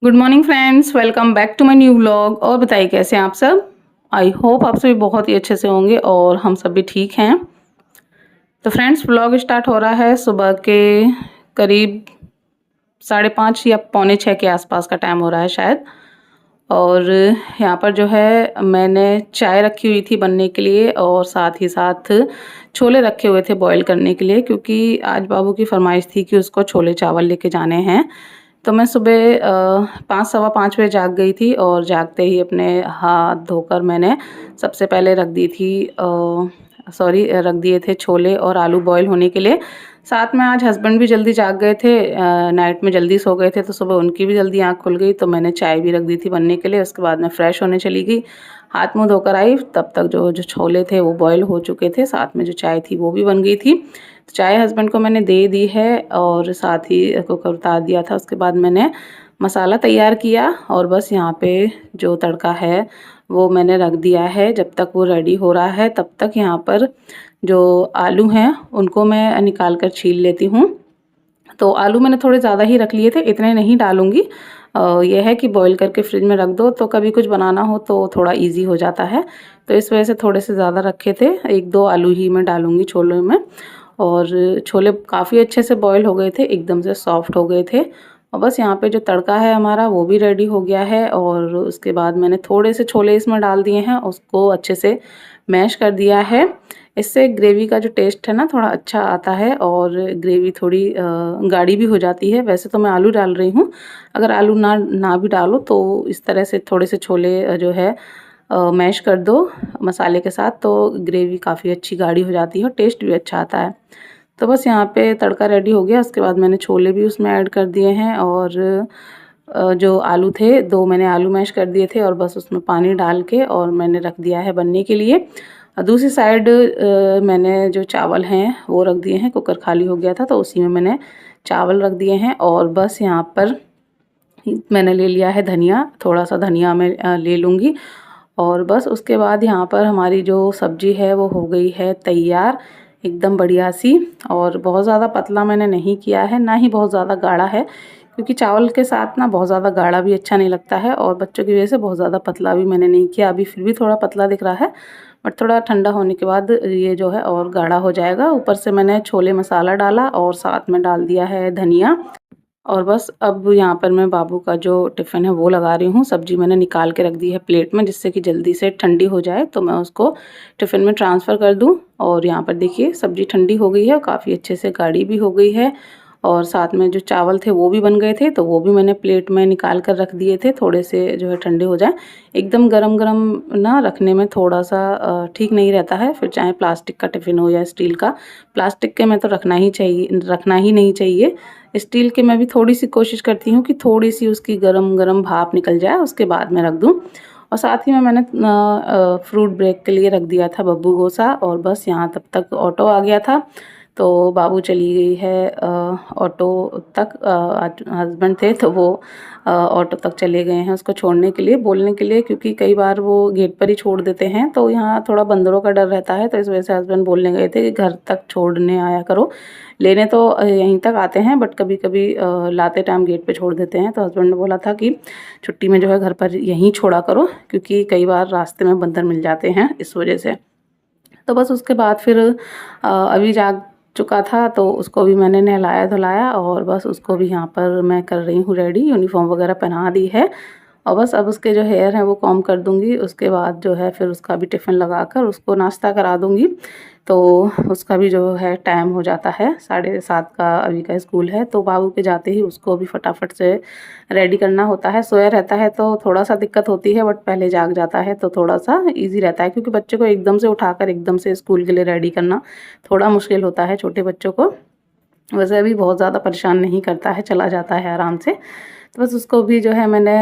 Good morning friends, welcome back to my new vlog. और बताइए कैसे हैं आप सब। आई होप आप सभी बहुत ही अच्छे से होंगे और हम सब भी ठीक हैं। तो फ्रेंड्स, व्लॉग स्टार्ट हो रहा है सुबह के करीब 5:30 या पौने 6 के आसपास का टाइम हो रहा है शायद। और यहाँ पर जो है मैंने चाय रखी हुई थी बनने के लिए और साथ ही साथ छोले रखे हुए थे बॉईल करने के लिए, क्योंकि आज बाबू की फरमाइश थी कि उसको छोले चावल लेके जाने हैं। तो मैं सुबह 5 सवा 5 बजे जाग गई थी और जागते ही अपने हाथ धोकर मैंने सबसे पहले रख दिए थे छोले और आलू बॉईल होने के लिए। साथ में आज हस्बैंड भी जल्दी जाग गए थे, नाइट में जल्दी सो गए थे, तो सुबह उनकी भी जल्दी आँख खुल गई, तो मैंने चाय भी रख दी थी बनने के लिए। उसके बाद मैं फ़्रेश होने चली गई, हाथ मुँह धोकर आई, तब तक जो जो छोले थे वो बॉईल हो चुके थे, साथ में जो चाय थी वो भी बन गई थी। तो चाय हस्बैंड को मैंने दे दी है और साथ ही कुकर उतार दिया था। उसके बाद मैंने मसाला तैयार किया और बस यहाँ पे जो तड़का है वो मैंने रख दिया है। जब तक वो रेडी हो रहा है तब तक यहाँ पर जो आलू हैं उनको मैं निकाल कर छील लेती हूँ। तो आलू मैंने थोड़े ज़्यादा ही रख लिए थे, इतने नहीं डालूँगी। यह है कि बॉईल करके फ्रिज में रख दो तो कभी कुछ बनाना हो तो थोड़ा ईज़ी हो जाता है। तो इस वजह से थोड़े से ज़्यादा रखे थे, 1-2 आलू ही मैं डालूँगी छोले में। और छोले काफ़ी अच्छे से बॉईल हो गए थे, एकदम से सॉफ्ट हो गए थे। और बस यहाँ पे जो तड़का है हमारा वो भी रेडी हो गया है और उसके बाद मैंने थोड़े से छोले इसमें डाल दिए हैं, उसको अच्छे से मैश कर दिया है। इससे ग्रेवी का जो टेस्ट है ना थोड़ा अच्छा आता है और ग्रेवी थोड़ी गाढ़ी भी हो जाती है। वैसे तो मैं आलू डाल रही हूँ, अगर आलू ना ना भी डालो तो इस तरह से थोड़े से छोले जो है मैश कर दो मसाले के साथ, तो ग्रेवी काफ़ी अच्छी गाढ़ी हो जाती है और टेस्ट भी अच्छा आता है। तो बस यहाँ पे तड़का रेडी हो गया, उसके बाद मैंने छोले भी उसमें ऐड कर दिए हैं और जो आलू थे 2 मैंने आलू मैश कर दिए थे और बस उसमें पानी डाल के और मैंने रख दिया है बनने के लिए। दूसरी साइड मैंने जो चावल हैं वो रख दिए हैं, कुकर खाली हो गया था तो उसी में मैंने चावल रख दिए हैं। और बस यहाँ पर मैंने ले लिया है धनिया, थोड़ा-सा धनिया मैं ले लूँगी और बस उसके बाद यहाँ पर हमारी जो सब्ज़ी है वो हो गई है तैयार, एकदम बढ़िया सी। और बहुत ज़्यादा पतला मैंने नहीं किया है, ना ही बहुत ज़्यादा गाढ़ा है, क्योंकि चावल के साथ ना बहुत ज़्यादा गाढ़ा भी अच्छा नहीं लगता है और बच्चों की वजह से बहुत ज़्यादा पतला भी मैंने नहीं किया। अभी फिर भी थोड़ा पतला दिख रहा है, बट थोड़ा ठंडा होने के बाद ये जो है और गाढ़ा हो जाएगा। ऊपर से मैंने छोले मसाला डाला और साथ में डाल दिया है धनिया। और बस अब यहाँ पर मैं बाबू का जो टिफ़िन है वो लगा रही हूँ। सब्ज़ी मैंने निकाल के रख दी है प्लेट में, जिससे कि जल्दी से ठंडी हो जाए तो मैं उसको टिफ़िन में ट्रांसफ़र कर दूँ। और यहाँ पर देखिए सब्ज़ी ठंडी हो गई है और काफ़ी अच्छे से गाढ़ी भी हो गई है और साथ में जो चावल थे वो भी बन गए थे, तो वो भी मैंने प्लेट में निकाल कर रख दिए थे, थोड़े से जो है ठंडे हो जाएँ। एकदम गरम-गरम ना रखने में थोड़ा-सा ठीक नहीं रहता है, फिर चाहे प्लास्टिक का टिफ़िन हो या स्टील का। प्लास्टिक के में तो रखना ही नहीं चाहिए। स्टील के में भी थोड़ी-सी कोशिश करती हूँ कि थोड़ी-सी उसकी गरम-गरम भाप निकल जाए, उसके बाद मैं रख दूँ। और साथ ही में मैंने फ्रूट ब्रेक के लिए रख दिया था बब्बू गोसा और बस यहाँ तब तक ऑटो आ गया था। तो बाबू चली गई है ऑटो तक, आज हस्बैंड थे तो वो ऑटो तक चले गए हैं उसको छोड़ने के लिए, बोलने के लिए, क्योंकि कई बार वो गेट पर ही छोड़ देते हैं तो यहाँ थोड़ा बंदरों का डर रहता है, तो इस वजह से हस्बैंड बोलने गए थे कि घर तक छोड़ने आया करो। लेने तो यहीं तक आते हैं, बट कभी-कभी लाते टाइम गेट पे छोड़ देते हैं, तो हस्बैंड ने बोला था कि छुट्टी में जो है घर पर यहीं छोड़ा करो, क्योंकि कई बार रास्ते में बंदर मिल जाते हैं इस वजह से। तो बस उसके बाद फिर अभी जाग चुका था तो उसको भी मैंने नहलाया-धुलाया और बस उसको भी यहाँ पर मैं कर रही हूँ रेडी, यूनिफ़ॉर्म वगैरह पहना दी है और बस अब उसके जो हेयर हैं वो कॉम्ब कर दूँगी। उसके बाद जो है फिर उसका भी टिफ़िन लगाकर उसको नाश्ता करा दूँगी। तो उसका भी जो है टाइम हो जाता है, 7:30 का अभी का स्कूल है, तो बाबू के जाते ही उसको भी फटाफट से रेडी करना होता है। सोया रहता है तो थोड़ा-सा दिक्कत होती है, बट पहले जाग जाता है तो थोड़ा-सा ईज़ी रहता है, क्योंकि बच्चे को एकदम से उठाकर एकदम से स्कूल के लिए रेडी करना थोड़ा मुश्किल होता है छोटे बच्चों को। वैसे अभी बहुत ज़्यादा परेशान नहीं करता है, चला जाता है आराम से। तो बस उसको भी जो है मैंने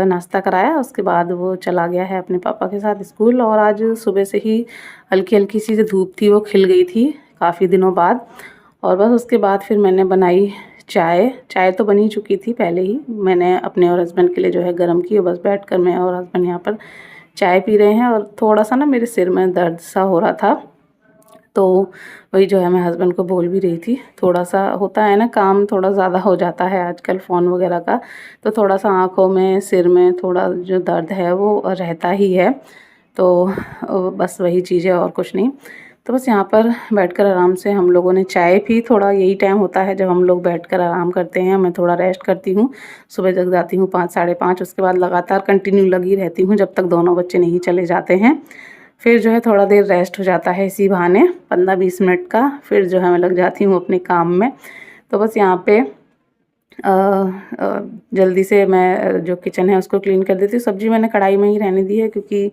नाश्ता कराया, उसके बाद वो चला गया है अपने पापा के साथ स्कूल। और आज सुबह से ही हल्की-हल्की सी जो धूप थी वो खिल गई थी काफ़ी दिनों बाद। और बस उसके बाद फिर मैंने बनाई चाय। चाय तो बनी चुकी थी पहले ही, मैंने अपने और हस्बैंड के लिए जो है गरम की, और बस बैठकर मैं और हस्बैंड यहाँ पर चाय पी रहे हैं। और थोड़ा-सा ना मेरे सिर में दर्द सा हो रहा था, तो वही जो है मैं हस्बैंड को बोल भी रही थी, थोड़ा-सा होता है ना काम, थोड़ा ज़्यादा हो जाता है आजकल फ़ोन वगैरह का, तो थोड़ा-सा आँखों में, सिर में थोड़ा जो दर्द है वो रहता ही है। तो बस वही चीज़ है और कुछ नहीं। तो बस यहाँ पर बैठकर आराम से हम लोगों ने चाय पी, थोड़ा यही टाइम होता है जब हम लोग बैठकर आराम करते हैं। मैं थोड़ा रेस्ट करती हूँ, सुबह जग जाती हूँ 5 साढ़े 5, उसके बाद लगातार कंटिन्यू लगी रहती हूँ जब तक दोनों बच्चे नहीं चले जाते हैं। फिर जो है थोड़ा देर रेस्ट हो जाता है इसी बहाने 15-20 मिनट का, फिर जो है मैं लग जाती हूँ अपने काम में। तो बस यहाँ पे जल्दी से मैं जो किचन है उसको क्लीन कर देती हूँ। सब्ज़ी मैंने कढ़ाई में ही रहने दी है क्योंकि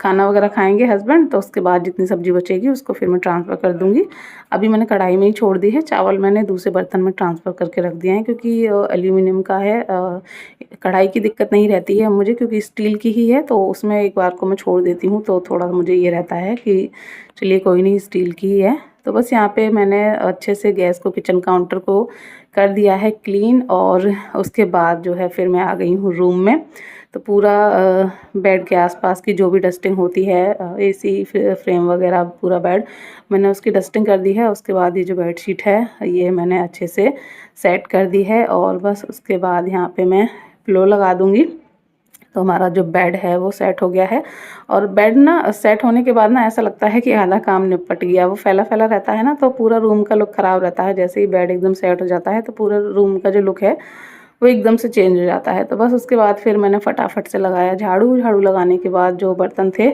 खाना वगैरह खाएंगे हस्बैंड, तो उसके बाद जितनी सब्ज़ी बचेगी उसको फिर मैं ट्रांसफ़र कर दूँगी। अभी मैंने कढ़ाई में ही छोड़ दी है, चावल मैंने दूसरे बर्तन में ट्रांसफ़र करके रख दिए हैं क्योंकि एल्यूमिनियम का है। कढ़ाई की दिक्कत नहीं रहती है मुझे क्योंकि स्टील की ही है, तो उसमें एक बार को मैं छोड़ देती हूँ तो थोड़ा मुझे ये रहता है कि चलिए कोई नहीं, स्टील की ही है। तो बस यहाँ पे मैंने अच्छे से गैस को, किचन काउंटर को कर दिया है क्लीन, और उसके बाद जो है फिर मैं आ गई हूँ रूम में। तो पूरा बेड के आसपास की जो भी डस्टिंग होती है, एसी फ्रेम वगैरह, पूरा बेड मैंने उसकी डस्टिंग कर दी है। उसके बाद ये जो बेडशीट है ये मैंने अच्छे से सेट कर दी है, और बस उसके बाद यहाँ पे मैं पिलो लगा दूँगी। तो हमारा जो बेड है वो सेट हो गया है। और बेड ना सेट होने के बाद ना ऐसा लगता है कि आधा काम निपट गया। वो फैला-फैला रहता है ना, तो पूरा रूम का लुक ख़राब रहता है। जैसे ही बेड एकदम सेट हो जाता है तो पूरा रूम का जो लुक है वो एकदम से चेंज हो जाता है। तो बस उसके बाद फिर मैंने फटाफट से लगाया झाड़ू। झाड़ू लगाने के बाद जो बर्तन थे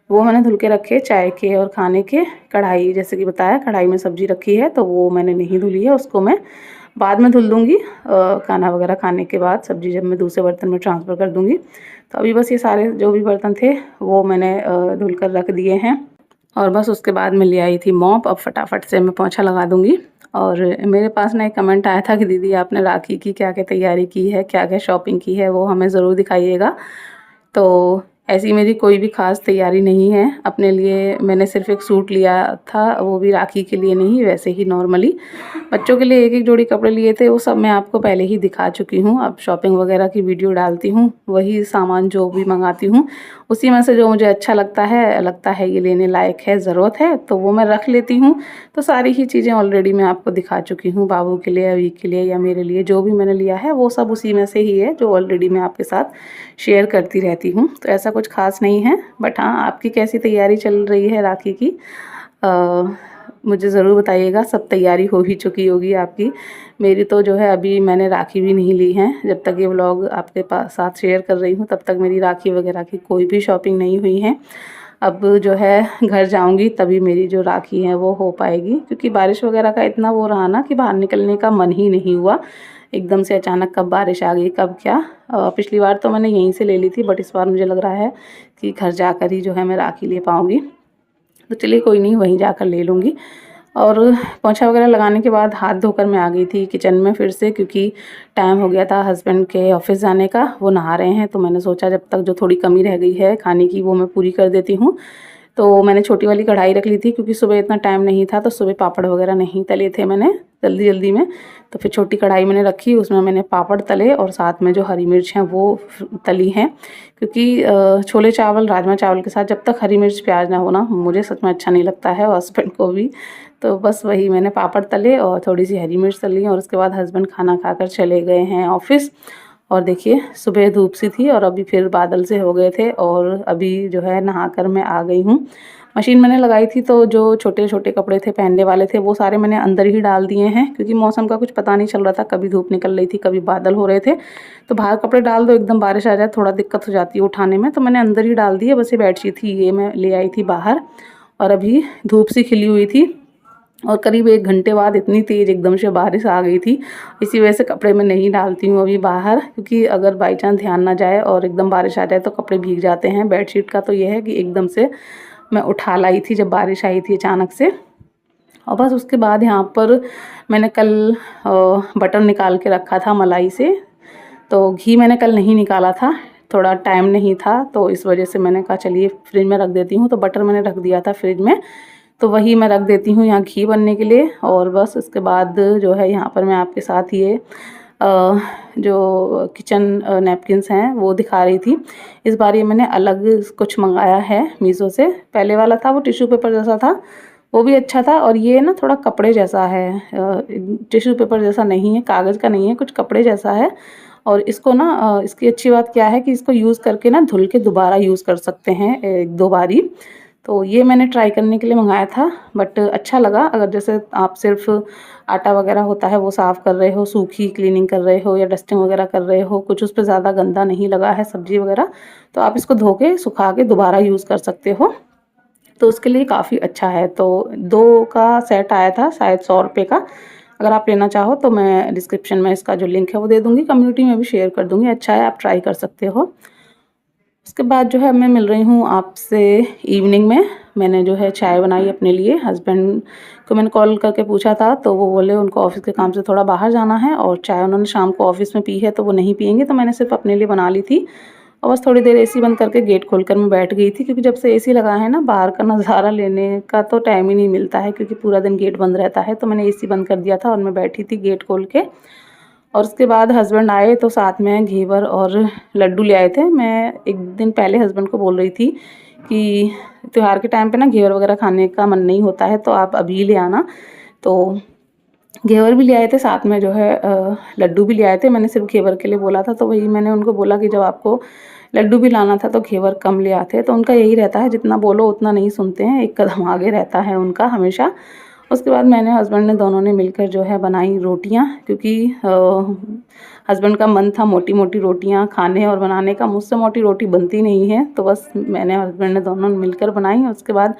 वो मैंने धुल के रखे, चाय के और खाने के। कढ़ाई, जैसे कि बताया, कढ़ाई में सब्ज़ी रखी है तो वो मैंने नहीं धुली है, उसको मैं बाद में धुल दूँगी। खाना वगैरह खाने के बाद सब्ज़ी जब मैं दूसरे बर्तन में ट्रांसफ़र कर दूँगी। तो अभी बस ये सारे जो भी बर्तन थे वो मैंने धुल कर रख दिए हैं, और बस उसके बाद मैं ले आई थी मॉप। अब फटाफट से मैं पोंछा लगा दूँगी। और मेरे पास ना एक कमेंट आया था कि दीदी आपने राखी की क्या-क्या तैयारी की है, क्या-क्या शॉपिंग की है, वो हमें ज़रूर दिखाइएगा। तो ऐसी मेरी कोई भी ख़ास तैयारी नहीं है। अपने लिए मैंने सिर्फ़ एक सूट लिया था, वो भी राखी के लिए नहीं, वैसे ही नॉर्मली। बच्चों के लिए एक-एक जोड़ी कपड़े लिए थे, वो सब मैं आपको पहले ही दिखा चुकी हूँ। अब शॉपिंग वगैरह की वीडियो डालती हूँ, वही सामान जो भी मंगाती हूँ, उसी में से जो मुझे अच्छा लगता है ये लेने लायक है, ज़रूरत है, तो वो मैं रख लेती हूँ। तो सारी ही चीज़ें ऑलरेडी मैं आपको दिखा चुकी हूँ, बाबू के लिए, अभी के लिए या मेरे लिए, जो भी मैंने लिया है वो सब उसी में से ही है जो ऑलरेडी मैं आपके साथ शेयर करती रहती हूँ। तो ऐसा कुछ ख़ास नहीं है। बट हाँ, आपकी कैसी तैयारी चल रही है राखी की, मुझे ज़रूर बताइएगा। सब तैयारी हो ही चुकी होगी आपकी। मेरी तो जो है अभी मैंने राखी भी नहीं ली है। जब तक ये व्लॉग आपके पास साथ शेयर कर रही हूँ तब तक मेरी राखी वगैरह की कोई भी शॉपिंग नहीं हुई है। अब जो है घर जाऊँगी तभी मेरी जो राखी है वो हो पाएगी, क्योंकि बारिश वगैरह का इतना वो रहा ना कि बाहर निकलने का मन ही नहीं हुआ। एकदम से अचानक कब बारिश आ गई, कब क्या। पिछली बार तो मैंने यहीं से ले ली थी, बट इस बार मुझे लग रहा है कि घर जाकर ही जो है मैं राखी ले पाऊँगी। तो चलिए कोई नहीं, वहीं जाकर ले लूँगी। और पोंछा वगैरह लगाने के बाद हाथ धोकर मैं आ गई थी किचन में फिर से, क्योंकि टाइम हो गया था हस्बैंड के ऑफिस जाने का। वो नहा रहे हैं तो मैंने सोचा जब तक जो थोड़ी कमी रह गई है खाने की वो मैं पूरी कर देती हूँ। तो मैंने छोटी वाली कढ़ाई रख ली थी क्योंकि सुबह इतना टाइम नहीं था, तो सुबह पापड़ वगैरह नहीं तले थे मैंने जल्दी में। तो फिर छोटी कढ़ाई मैंने रखी, उसमें मैंने पापड़ तले और साथ में जो हरी मिर्च हैं वो तली हैं। क्योंकि छोले चावल, राजमा चावल के साथ जब तक हरी मिर्च प्याज ना हो ना, मुझे सच में अच्छा नहीं लगता है और हस्बैंड को भी। तो बस वही मैंने पापड़ तले और थोड़ी सी हरी मिर्च तली, और उसके बाद हस्बैंड खाना खाकर चले गए हैं ऑफिस। और देखिए सुबह धूप सी थी और अभी फिर बादल से हो गए थे, और अभी जो है नहाकर मैं आ गई हूँ। मशीन मैंने लगाई थी तो जो छोटे छोटे कपड़े थे पहनने वाले थे वो सारे मैंने अंदर ही डाल दिए हैं, क्योंकि मौसम का कुछ पता नहीं चल रहा था, कभी धूप निकल रही थी कभी बादल हो रहे थे। तो बाहर कपड़े डाल दो एकदम बारिश आ जाए, थोड़ा दिक्कत हो जाती है उठाने में, तो मैंने अंदर ही डाल दिए। बस ये बेडशीट थी ये मैं ले आई थी बाहर, और अभी धूप सी खिली हुई थी, और करीब 1 घंटे बाद इतनी तेज़ एकदम से बारिश आ गई थी। इसी वजह से कपड़े मैं नहीं डालती हूँ अभी बाहर, क्योंकि अगर बाई चांस ध्यान ना जाए और एकदम बारिश आ जाए तो कपड़े भीग जाते हैं। बेडशीट का तो ये है कि एकदम से मैं उठा लाई थी जब बारिश आई थी अचानक से। और बस उसके बाद यहाँ पर मैंने कल बटर निकाल के रखा था मलाई से, तो घी मैंने कल नहीं निकाला था, थोड़ा टाइम नहीं था, तो इस वजह से मैंने कहा चलिए फ्रिज में रख देती हूँ। तो बटर मैंने रख दिया था फ्रिज में, तो वही मैं रख देती हूँ यहाँ घी बनने के लिए। और बस उसके बाद जो है यहाँ पर मैं आपके साथ ये जो किचन नैपकिन्स हैं वो दिखा रही थी। इस बार ये मैंने अलग कुछ मंगाया है मीशो से। पहले वाला था वो टिश्यू पेपर जैसा था, वो भी अच्छा था, और ये ना थोड़ा कपड़े जैसा है, टिश्यू पेपर जैसा नहीं है, कागज़ का नहीं है, कुछ कपड़े जैसा है। और इसको ना इसकी अच्छी बात क्या है कि इसको यूज़ करके ना धुल के दोबारा यूज़ कर सकते हैं 1-2 बार ही। तो ये मैंने ट्राई करने के लिए मंगाया था, बट अच्छा लगा। अगर जैसे आप सिर्फ़ आटा वगैरह होता है वो साफ़ कर रहे हो, सूखी क्लीनिंग कर रहे हो या डस्टिंग वगैरह कर रहे हो, कुछ उस पे ज़्यादा गंदा नहीं लगा है सब्ज़ी वगैरह, तो आप इसको धो के सुखा के दोबारा यूज़ कर सकते हो। तो उसके लिए काफ़ी अच्छा है। तो 2 का सेट आया था शायद ₹100 का। अगर आप लेना चाहो तो मैं डिस्क्रिप्शन में इसका जो लिंक है वो दे दूँगी, कम्युनिटी में भी शेयर कर दूँगी। अच्छा है, आप ट्राई कर सकते हो। उसके बाद जो है मैं मिल रही हूँ आपसे इवनिंग में। मैंने जो है चाय बनाई अपने लिए। हस्बैंड को मैंने कॉल करके पूछा था तो वो बोले उनको ऑफ़िस के काम से थोड़ा बाहर जाना है और चाय उन्होंने शाम को ऑफ़िस में पी है तो वो नहीं पिएँगे, तो मैंने सिर्फ़ अपने लिए बना ली थी। और बस थोड़ी देर एसी बंद करके गेट खोलकर मैं बैठ गई थी, क्योंकि जब से एसी लगा है ना बाहर का नज़ारा लेने का तो टाइम ही नहीं मिलता है, क्योंकि पूरा दिन गेट बंद रहता है। तो मैंने एसी बंद कर दिया था और मैं बैठी थी गेट खोल के। और उसके बाद हस्बैंड आए तो साथ में घेवर और लड्डू ले आए थे। मैं 1 दिन पहले हस्बैंड को बोल रही थी कि त्योहार के टाइम पे ना घेवर वगैरह खाने का मन नहीं होता है तो आप अभी ले आना। तो घेवर भी ले आए थे, साथ में जो है लड्डू भी ले आए थे। मैंने सिर्फ घेवर के लिए बोला था, तो वही मैंने उनको बोला कि जब आपको लड्डू भी लाना था तो घेवर कम ले आते। तो उनका यही रहता है, जितना बोलो उतना नहीं सुनते हैं, एक कदम आगे रहता है उनका हमेशा। उसके बाद मैंने हस्बैंड ने दोनों ने मिलकर जो है बनाई रोटियां, क्योंकि हस्बैंड का मन था मोटी मोटी रोटियां खाने और बनाने का। मुझसे मोटी रोटी बनती नहीं है, तो बस मैंने हस्बैंड ने दोनों ने मिलकर बनाई। उसके बाद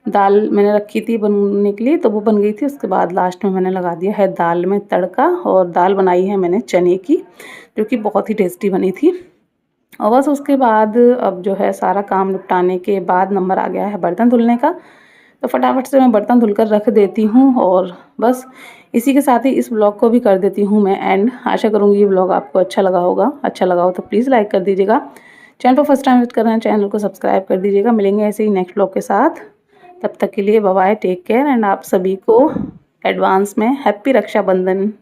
दाल मैंने रखी थी बनने के लिए तो वो बन गई थी। उसके बाद लास्ट में मैंने लगा दिया है दाल में तड़का, और दाल बनाई है मैंने चने की, जो कि बहुत ही टेस्टी बनी थी। और बस उसके बाद अब जो है सारा काम निपटाने के बाद नंबर आ गया है बर्तन धुलने का। तो फटाफट से मैं बर्तन धुलकर रख देती हूँ, और बस इसी के साथ ही इस व्लॉग को भी कर देती हूँ मैं एंड। आशा करूँगी ये व्लॉग आपको अच्छा लगा होगा। अच्छा लगा हो तो प्लीज़ लाइक कर दीजिएगा। चैनल पर फर्स्ट टाइम विजिट कर रहे हैं, चैनल को सब्सक्राइब कर दीजिएगा। मिलेंगे ऐसे ही नेक्स्ट व्लॉग के साथ। तब तक के लिए bye bye, take care, and आप सभी को एडवांस में हैप्पी रक्षाबंधन।